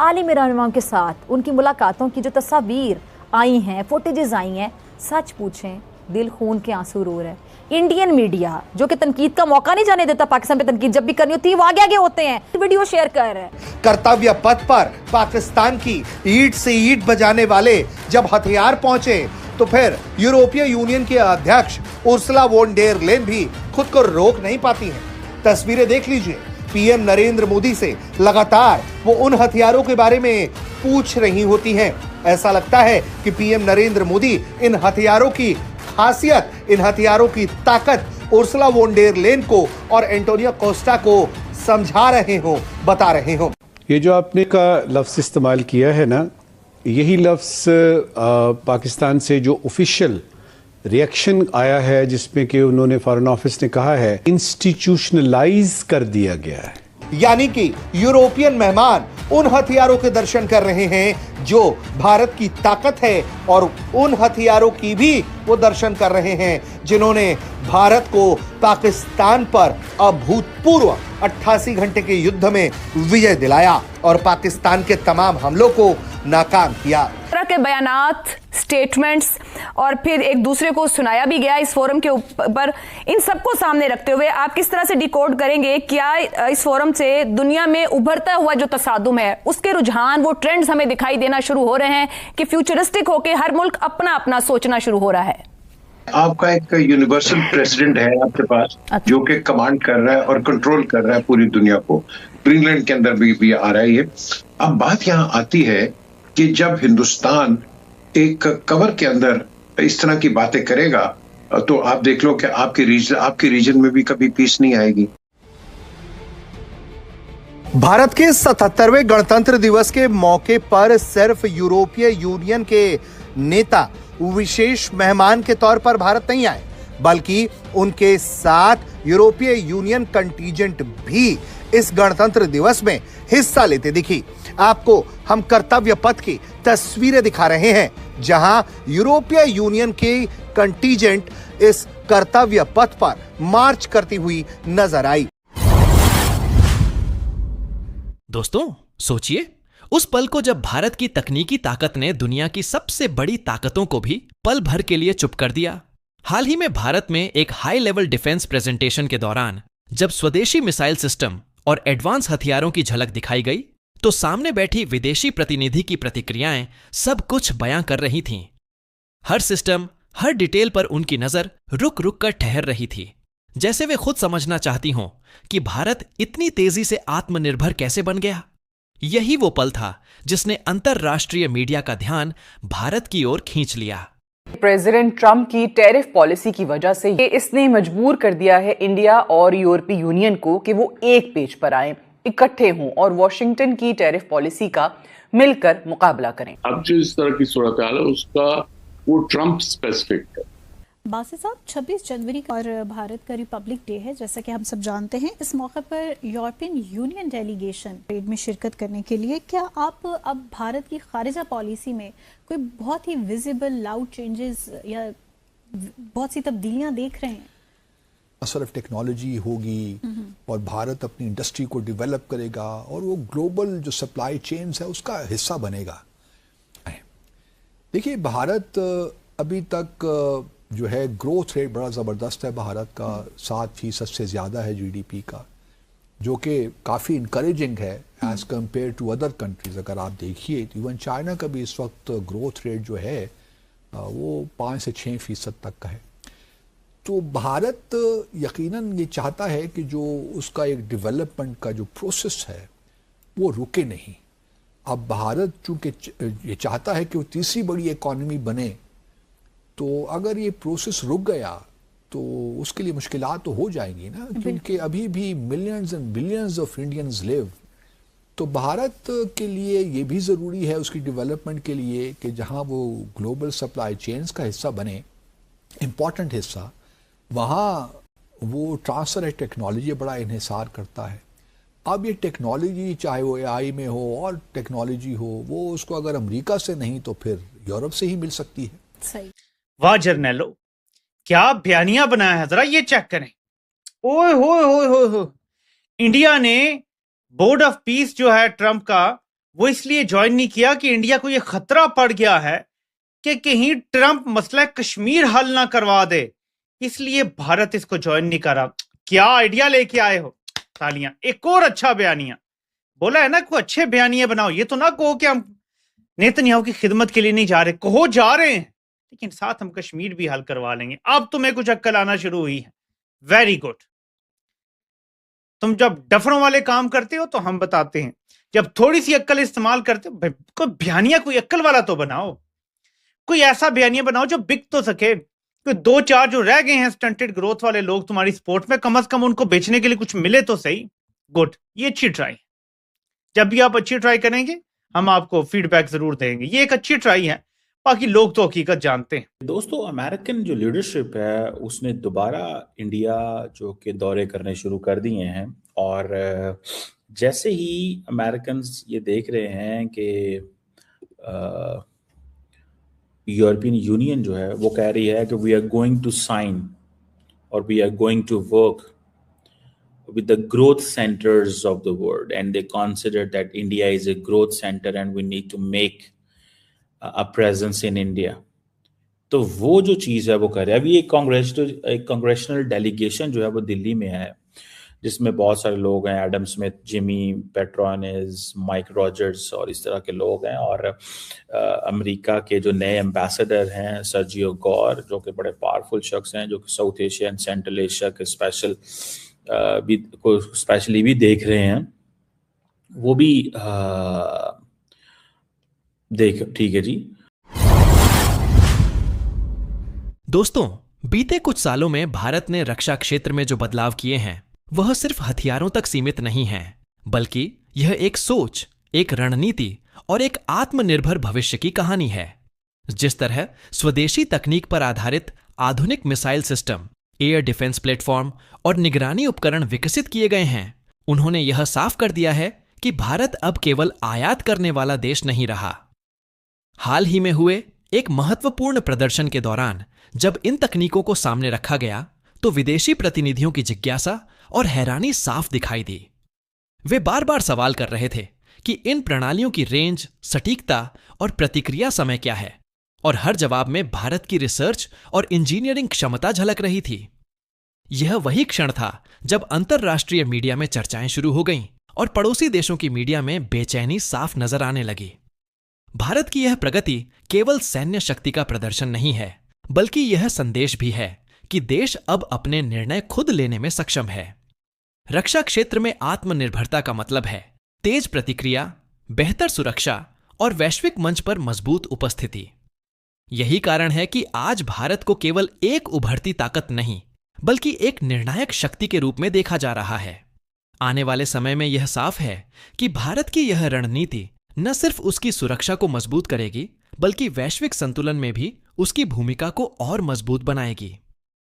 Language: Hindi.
आलिम रहनुमाओं के साथ उनकी मुलाकातों की जो तस्वीर आई हैं, फुटेजेस आई हैं, सच पूछें दिल खून के आंसू रो रहे हैं। इंडियन मीडिया जो कि तनकीद का मौका नहीं जाने देता, पाकिस्तान पे तनकीद जब भी करनी होती है वो आगे आगे होते हैं, वीडियो शेयर कर रहे हैं। कर्तव्य पथ पर पाकिस्तान की ईंट से ईंट बजाने वाले जब हथियार पहुंचे तो फिर यूरोपीय यूनियन के अध्यक्ष उर्सुला वॉन डेर लेन भी खुद को रोक नहीं पाती हैं। तस्वीरें देख लीजिए, पीएम नरेंद्र मोदी से लगातार वो उन हथियारों के बारे में पूछ रही होती हैं। ऐसा लगता है कि पीएम नरेंद्र मोदी इन हथियारों की खासियत, इन हथियारों की ताकत उर्सुला वॉन डेर लेन को और एंटोनियो कोस्टा को समझा रहे हो, बता रहे हो। ये जो आपने का लफ्ज इस्तेमाल किया है ना, यही लफ्ज पाकिस्तान से जो ऑफिशियल रिएक्शन आया है जिसमें कि उन्होंने फॉरेन ऑफिस ने कहा है इंस्टीट्यूशनलाइज कर दिया गया है, यानी कि यूरोपियन मेहमान उन हथियारों के दर्शन कर रहे हैं जो भारत की ताकत है और उन हथियारों की भी वो दर्शन कर रहे हैं जिन्होंने भारत को पाकिस्तान पर अभूतपूर्व 88 घंटे के युद्ध में विजय दिलाया और पाकिस्तान के तमाम हमलों को नाकाम किया। तरह के बयानात, स्टेटमेंट्स और फिर एक दूसरे को सुनाया भी गया इस फोरम के ऊपर। इन सबको सामने रखते हुए आप किस तरह से डिकोड करेंगे, क्या इस फोरम से दुनिया में उभरता हुआ जो तसादुम है उसके रुझान, वो ट्रेंड्स हमें दिखाई देना शुरू हो रहे हैं कि फ्यूचरिस्टिक होके हर मुल्क अपना अपना सोचना शुरू हो रहा है? आपका एक यूनिवर्सल प्रेसिडेंट है आपके पास जो कि कमांड कर रहा है और कंट्रोल कर रहा है पूरी दुनिया को। ग्रीनलैंड के अंदर भी आ रहा है ये। अब बात यहाँ आती है कि जब हिंदुस्तान एक कवर के अंदर इस तरह की बातें करेगा तो आप देख लो कि आपके रीजन में भी कभी पीस नहीं आएगी। भारत के 77वें गणतंत्र दिवस के मौके पर सिर्फ यूरोपीय यूनियन के नेता विशेष मेहमान के तौर पर भारत नहीं आए, बल्कि उनके साथ यूरोपीय यूनियन कंटीजेंट भी इस गणतंत्र दिवस में हिस्सा लेते दिखी। आपको हम कर्तव्य पथ की तस्वीरें दिखा रहे हैं जहां यूरोपीय यूनियन की कंटीजेंट इस कर्तव्य पथ पर मार्च करती हुई नजर आई। दोस्तों सोचिए उस पल को जब भारत की तकनीकी ताकत ने दुनिया की सबसे बड़ी ताकतों को भी पल भर के लिए चुप कर दिया। हाल ही में भारत में एक हाई लेवल डिफेंस प्रेजेंटेशन के दौरान जब स्वदेशी मिसाइल सिस्टम और एडवांस हथियारों की झलक दिखाई गई तो सामने बैठी विदेशी प्रतिनिधि की प्रतिक्रियाएं सब कुछ बयां कर रही थीं। हर सिस्टम, हर डिटेल पर उनकी नजर रुक रुक कर ठहर रही थी, जैसे वे खुद समझना चाहती हों कि भारत इतनी तेजी से आत्मनिर्भर कैसे बन गया। यही वो पल था जिसने अंतरराष्ट्रीय मीडिया का ध्यान भारत की ओर खींच लिया। प्रेसिडेंट ट्रंप की टैरिफ पॉलिसी की वजह से इसने मजबूर कर दिया है इंडिया और यूरोपीय यूनियन को कि वो एक पेज पर आए, इकट्ठे हों और वॉशिंगटन की टैरिफ पॉलिसी का मिलकर मुकाबला करें। अब जो इस तरह की सूरत हाल है उसका वो ट्रंप स्पेसिफिक है। बासित साहब, 26 जनवरी और भारत का रिपब्लिक डे है, जैसा कि हम सब जानते हैं। इस मौके पर यूरोपियन यूनियन डेलीगेशन परेड में शिरकत करने के लिए, क्या आप अब भारत की खारिजा पॉलिसी में कोई बहुत ही विजिबल लाउड चेंजेस या बहुत सी तब्दीलियां देख रहे हैं? असर ऑफ टेक्नोलॉजी होगी और भारत अपनी इंडस्ट्री को डेवलप करेगा और वो ग्लोबल जो सप्लाई चेन्स है उसका हिस्सा बनेगा। देखिए, भारत अभी तक जो है ग्रोथ रेट बड़ा ज़बरदस्त है भारत का, 7% से ज़्यादा है जीडीपी का, जो कि काफ़ी इनकरेजिंग है as compared to other countries. अगर आप देखिए तो इवन चाइना का भी इस वक्त ग्रोथ रेट जो है वो 5 से 6% तक का है। तो भारत यकीनन ये चाहता है कि जो उसका एक डेवलपमेंट का जो प्रोसेस है वो रुके नहीं। अब भारत चूँकि ये चाहता है कि वो तीसरी बड़ी इकॉनमी बने, तो अगर ये प्रोसेस रुक गया तो उसके लिए मुश्किलात तो हो जाएंगी ना, क्योंकि अभी भी millions and billions of Indians live. तो भारत के लिए ये भी ज़रूरी है उसकी डेवलपमेंट के लिए कि जहाँ वो ग्लोबल सप्लाई चेन्स का हिस्सा बने, इम्पॉर्टेंट हिस्सा, वहाँ वो ट्रांसफर है टेक्नोलॉजी बड़ा इन्हिसार करता है। अब ये टेक्नोलॉजी चाहे वो एआई में हो और टेक्नोलॉजी हो, वो उसको अगर अमेरिका से नहीं तो फिर यूरोप से ही मिल सकती है। सही। वाह जर्नैलो, क्या बयानिया बनाया है, जरा ये चेक करें। ओए हो इंडिया ने बोर्ड ऑफ पीस जो है ट्रंप का, वो इसलिए ज्वाइन नहीं किया कि इंडिया को ये खतरा पड़ गया है कि कहीं ट्रंप मसला कश्मीर हल ना करवा दे, इसलिए भारत इसको ज्वाइन नहीं करा। क्या आइडिया लेके आए हो, तालियां। एक और अच्छा बयानिया बोला है ना, कोई अच्छे बयानिया बनाओ। ये तो ना कहो कि हम नेतन्याहू की खिदमत के लिए नहीं जा रहे, कहो जा रहे हैं, लेकिन साथ हम कश्मीर भी हल करवा लेंगे। अब तुम्हें कुछ अक्ल आना शुरू हुई है, वेरी गुड। तुम जब डफरों वाले काम करते हो तो हम बताते हैं, जब थोड़ी सी अक्ल इस्तेमाल करते हो, कोई बयानिया कोई अक्ल वाला तो बनाओ, कोई ऐसा बयानिया बनाओ जो बिक तो सके। कोई 2-4 जो रह गए हैं स्टंटेड ग्रोथ वाले लोग तुम्हारी स्पोर्ट में, कम से कम उनको बेचने के लिए कुछ मिले तो सही। गुड, ये अच्छी ट्राई। जब भी आप अच्छी ट्राई करेंगे हम आपको फीडबैक जरूर देंगे। ये एक अच्छी ट्राई है, बाकी लोग तो हकीकत जानते हैं। दोस्तों, अमेरिकन जो लीडरशिप है उसने दोबारा इंडिया जो के दौरे करने शुरू कर दिए हैं, और जैसे ही अमेरिकन ये देख रहे हैं कि यूरोपियन यूनियन जो है वो कह रही है कि we are going to sign और we are going to work with the growth centers of the world, and they consider that India is a growth center and we need to make a presence in India. तो वो जो चीज़ है वो कर रहा है। अभी एक कांग्रेशनल डेलीगेशन जो है वो दिल्ली में है, जिसमें बहुत सारे लोग हैं, Adam Smith, Jimmy Petronis, Mike Rogers और इस तरह के लोग हैं, और अमेरिका के जो नए एम्बेसडर हैं सर्जियो गौर, जो कि बड़े पावरफुल शख्स हैं, जो कि south Asia and central Asia के स्पेशली भी देख रहे हैं, वो भी देख। ठीक है जी दोस्तों, बीते कुछ सालों में भारत ने रक्षा क्षेत्र में जो बदलाव किए हैं वह सिर्फ हथियारों तक सीमित नहीं है, बल्कि यह एक सोच, एक रणनीति और एक आत्मनिर्भर भविष्य की कहानी है। जिस तरह स्वदेशी तकनीक पर आधारित आधुनिक missile system, air defence platform और निगरानी उपकरण विकसित किए गए हैं, उन्होंने यह साफ कर दिया है कि भारत अब केवल आयात करने वाला देश नहीं रहा। हाल ही में हुए एक महत्वपूर्ण प्रदर्शन के दौरान जब इन तकनीकों को सामने रखा गया तो विदेशी प्रतिनिधियों की जिज्ञासा और हैरानी साफ दिखाई दी। वे बार बार सवाल कर रहे थे कि इन प्रणालियों की रेंज, सटीकता और प्रतिक्रिया समय क्या है, और हर जवाब में भारत की रिसर्च और इंजीनियरिंग क्षमता झलक रही थी। यह वही क्षण था जब अंतर्राष्ट्रीय मीडिया में चर्चाएं शुरू हो गईं और पड़ोसी देशों की मीडिया में बेचैनी साफ नजर आने लगी। भारत की यह प्रगति केवल सैन्य शक्ति का प्रदर्शन नहीं है, बल्कि यह संदेश भी है कि देश अब अपने निर्णय खुद लेने में सक्षम है। रक्षा क्षेत्र में आत्मनिर्भरता का मतलब है तेज प्रतिक्रिया, बेहतर सुरक्षा और वैश्विक मंच पर मजबूत उपस्थिति। यही कारण है कि आज भारत को केवल एक उभरती ताकत नहीं, बल्कि एक निर्णायक शक्ति के रूप में देखा जा रहा है। आने वाले समय में यह साफ है कि भारत की यह रणनीति न सिर्फ उसकी सुरक्षा को मजबूत करेगी, बल्कि वैश्विक संतुलन में भी उसकी भूमिका को और मजबूत बनाएगी।